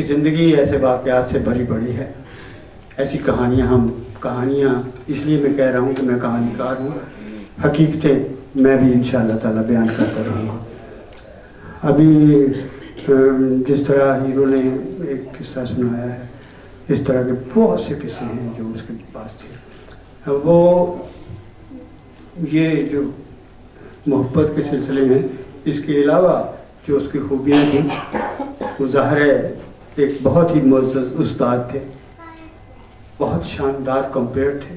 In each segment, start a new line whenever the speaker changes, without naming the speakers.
ज़िंदगी ऐसे वाक़यात से भरी पड़ी है, ऐसी कहानियाँ इसलिए मैं कह रहा हूँ कि मैं कहानीकार हूँ, हकीकतें मैं भी इंशाअल्लाह ताला बयान करता रहूँगा। अभी जिस तरह हीरो ने एक किस्सा सुनाया है, इस तरह के बहुत से किस्से हैं जो उसके पास थे। वो ये जो मोहब्बत के सिलसिले हैं, इसके अलावा जो उसकी खूबियाँ थी, वो ज़ाहिर है एक बहुत ही मुअज़्ज़ज़ उस्ताद थे, बहुत शानदार कंपेयर थे,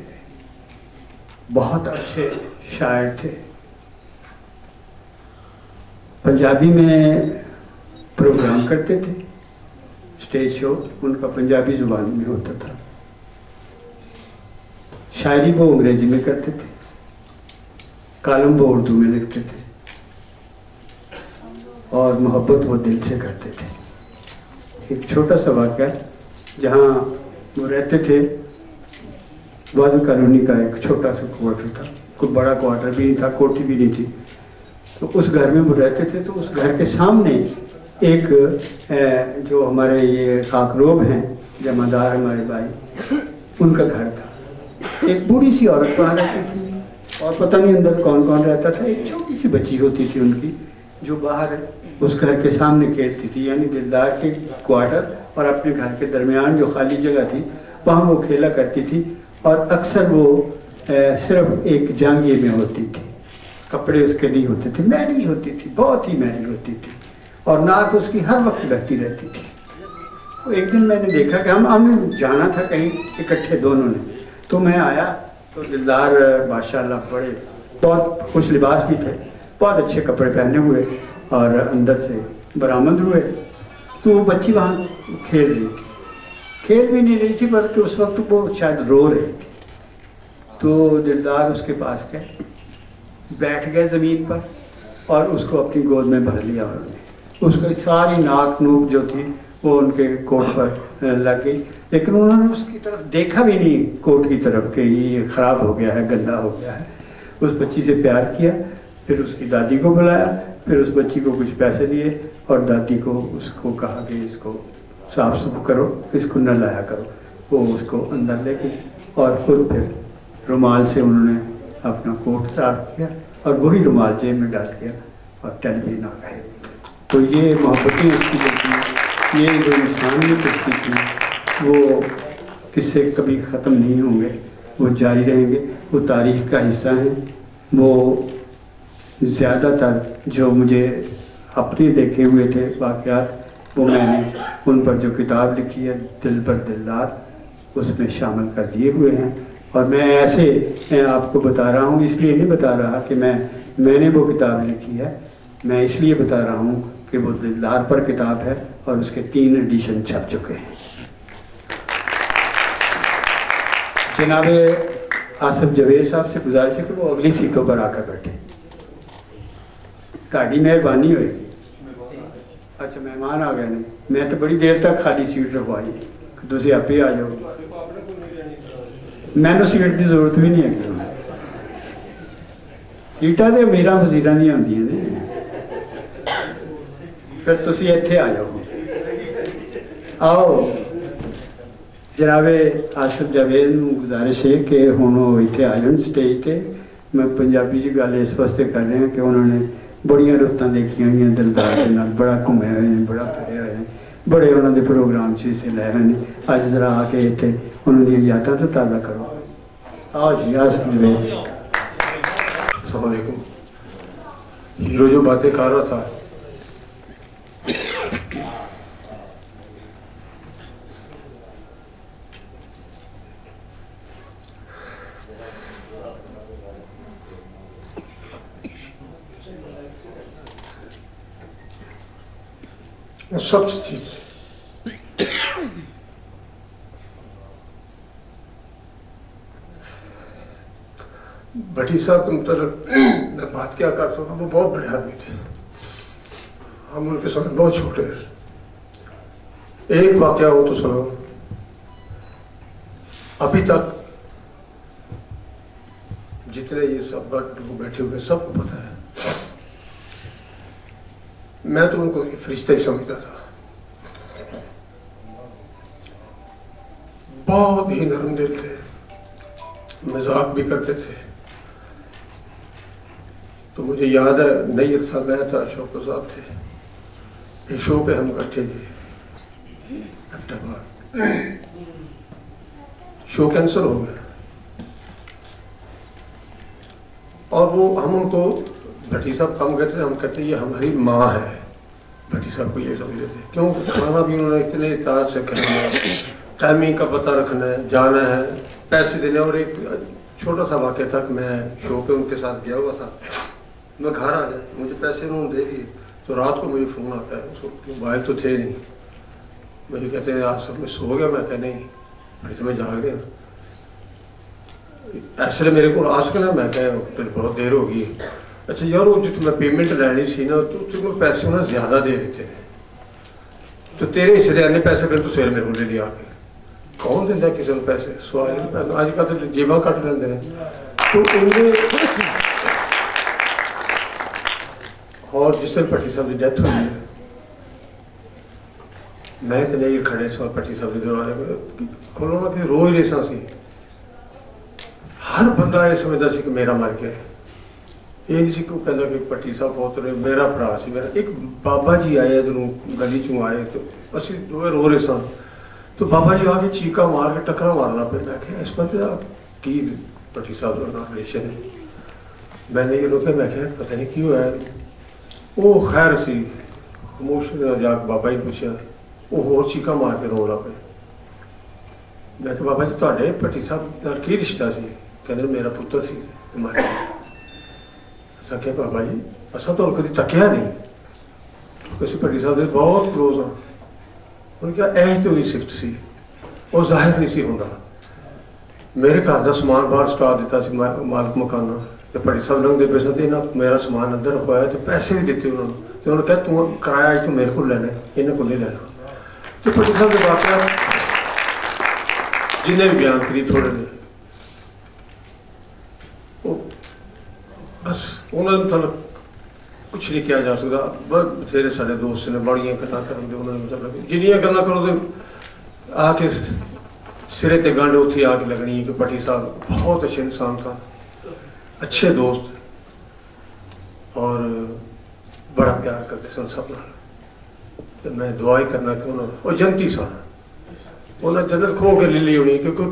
बहुत अच्छे शायर थे। पंजाबी में प्रोग्राम करते थे, स्टेज शो उनका पंजाबी ज़ुबान में होता था, शायरी वो अंग्रेज़ी में करते थे, कालम वो उर्दू में लिखते थे, और मोहब्बत वो दिल से करते थे। एक छोटा सा वाक़या, जहाँ वो रहते थे, वादन कॉलोनी का एक छोटा सा क्वार्टर था, कोई बड़ा क्वार्टर भी नहीं था, कोठी भी नहीं थी। तो उस घर में वो रहते थे, तो उस घर के सामने एक जो हमारे ये काकरोब हैं, जमादार हमारे भाई, उनका घर था। एक बूढ़ी सी औरत वहाँ रहती थी, और पता नहीं अंदर कौन कौन रहता था। एक छोटी सी बच्ची होती थी उनकी, जो बाहर उस घर के सामने खेलती थी, यानी दिलदार के क्वार्टर और अपने घर के दरमियान जो खाली जगह थी, वहाँ वो खेला करती थी। और अक्सर वो सिर्फ एक जांघे में होती थी, कपड़े उसके नहीं होते थे, मैली होती थी, बहुत ही मैली होती थी, और नाक उसकी हर वक्त बहती रहती थी। तो एक दिन मैंने देखा कि हमने जाना था कहीं इकट्ठे दोनों ने, तो मैं आया तो दिलदार माशाल्लाह बड़े बहुत खुश लिबास भी थे, बहुत अच्छे कपड़े पहने हुए, और अंदर से बरामद हुए। तो वो बच्ची वहाँ खेल रही थी, खेल भी नहीं रही थी, बल्कि उस वक्त वो शायद रो रही थी। तो दिलदार उसके पास गए, बैठ गए ज़मीन पर, और उसको अपनी गोद में भर लिया उन्होंने। उसकी सारी नाक नूक जो थी वो उनके कोट पर लग गई, लेकिन उन्होंने उसकी तरफ देखा भी नहीं, कोट की तरफ कि ये ख़राब हो गया है, गंदा हो गया है। उस बच्ची से प्यार किया, फिर उसकी दादी को बुलाया, फिर उस बच्ची को कुछ पैसे दिए, और दादी को उसको कहा कि इसको साफ सुफ करो, इसको न लाया करो। वो उसको अंदर ले गई, और खुद फिर रुमाल से उन्होंने अपना कोट साफ किया, और वही रुमाल जेब में डाल दिया, और टेलीविजन आ गए। तो ये मोहब्बतें उसकी जो थी, ये जो इंसानियत उसकी थी, वो किस्से कभी ख़त्म नहीं होंगे, वो जारी रहेंगे, वो तारीख़ का हिस्सा हैं। वो ज़्यादातर जो मुझे अपने देखे हुए थे वाक़यात, वो मैंने उन पर जो किताब लिखी है दिल पर दिलदार, उसमें शामिल कर दिए हुए हैं। और मैं ऐसे आपको बता रहा हूँ, इसलिए नहीं बता रहा कि मैंने वो किताब लिखी है, मैं इसलिए बता रहा हूँ कि वो दिलदार पर किताब है, और उसके 3 एडिशन छप चुके हैं। जनाब आसिफ जवेद साहब से गुजारिश है कि वो अगली सीटों पर आकर बैठे। ताड़ी मेहरबानी होगी। अच्छा, मेहमान आ गए ने, मैं तो बड़ी देर तक खाली सीट रखवाई, तुम आप ही आ जाओ, मैनू सीट की जरूरत भी नहीं है। सीटां तो अमीरां वजीरां दी होंदियां ने, फिर तुसीं इत्थे आ जाओ। आओ, जनाबे आसिफ जावेद नूं गुजारिश है कि हुण वो इत्थे आ जाण स्टेज ते। मैं पंजाबी च गल इस वास्ते कर रहा कि उन्होंने बड़ियां रुत्तां देखियां हुई दिलदार दे नाल, बड़ा घूमे हुए हैं, बड़ा फिरे हुए हैं, बड़े उन्होंने प्रोग्राम च हिस्से ले हुए हैं। अज जरा आके इत्थे उन्होंने यादां तो ताज़ा करो। आओ जी, आसिफ जावेद।
अस्सलाम वालेकुम। हीरो जो बातें कर रहा था, सब चीज भट्टी साहब के मतलब मैं बात क्या करता हूँ, वो बहुत बड़े आदमी थे, हम उनके सामने बहुत छोटे हैं। एक वाकया हो तो सुनो। अभी तक जितने ये सब लोग बैठे हुए सबको पता है, मैं तो उनको फरिश्ता ही समझता था। बहुत ही नरम दिल थे, मजाक भी करते थे। तो मुझे याद है नैयर था, मैं था, अशोक साहब थे, एक शो पे हम इकट्ठे थे। शो कैंसिल हो गया और वो हम उनको भट्टी साहब कम कहते थे, हम कहते ये हमारी माँ है। भट्टी साहब को ये समझते थे, क्यों खाना भी उन्होंने इतने ताज से खाना है, टाइमिंग का पता रखना है, जाना है, पैसे देने। और एक छोटा सा वाक़या था कि मैं शो पे उनके साथ गया हुआ था, मैं घर आ गया, मुझे पैसे उन्होंने दे दिए। तो रात को मुझे फ़ोन आता है, मोबाइल तो थे नहीं, मुझे कहते हैं आज सब में सो गया। मैं कहते नहीं, ऐसे में जाग गया, ऐसे मेरे को आ सकना। मैं कह बहुत देर हो गई। अच्छा यार, वो जो तुम्हें पेमेंट लैनी सी ना, तो तुम्हें पैसे उन्हें ज़्यादा दे देते हैं, तो तेरे हिस्से दे आने पैसे फिर तो सवेरे मेरे को ले लिया के। कौन देता किसी को पैसे? सवाल अजकल तो जेबा कट लेंगे हैं। तो उन्हें और जिस दिन भट्टी साहब की डेथ हुई है, मैं तो नहीं खड़े सो भट्टी साहब के दरबारे में खोलो ना कि रोज रेसा सी, हर बंदा ये समझता सी कि मेरा मर गया। ये नहीं सी कोई कहता कि भट्टी साहब बहुत रहे, मेरा भरा सी। मेरा एक बाबा जी आए इधरों गली चों आए, तो असी दोवे रो रहे सन। तो बाबा जी आके चीका मार के टकरा मारना पे। मैं क्या इस पर की भट्टी साहब का रिलेशन है? मैंने ये रोके, मैं क्या पता नहीं की होया। वो खैर सी इमोशनल जाके बाबा जी पूछा, वो होर चीका मार के रोला पे। मैं कहा बाबा जी तुहाडे भट्टी साहब नाल की रिश्ता सी? कहते मेरा पुत्र सी मारे। असा क्या बाबा जी असा तो कभी तकिया नहीं, किसी भट्टी साहब से बहुत क्लोज हाँ। उन्होंने कहा ऐ तो सिफ्ट सी, वो जाहिर नहीं सी होंदा। मेरे घर का समान बाहर स्टा दिता सी मालक मकाना, तो भट्टी साहब लंघते पे सन, इन्हें मेरा समान अंदर रखवाया, तो पैसे भी दिते उन्होंने। तो उन्होंने कहा तू किराया तू मेरे को लेना, इन्हें को नहीं लेना। तो भट्टी साहब के वाकया जिन्हें भी बयान करी थोड़े ने, बस उन्होंने मतलब कुछ नहीं किया जा सकता। बथेरे साढ़े दोस्त ने बड़िया गल्लां करन दे, उन्होंने मतलब जिन्नियां गल्लां करो तो आके सिरे ते गंढ उत्थे आके लगनी है कि भट्टी साहब बहुत अच्छे इंसान था, अच्छे दोस्त, और बड़ा प्यार करते सन सब नाल। मैं दुआ ही करना कि उन्होंने वो जनती सन, उन्हें जन्नत खो के ले ली होनी, क्योंकि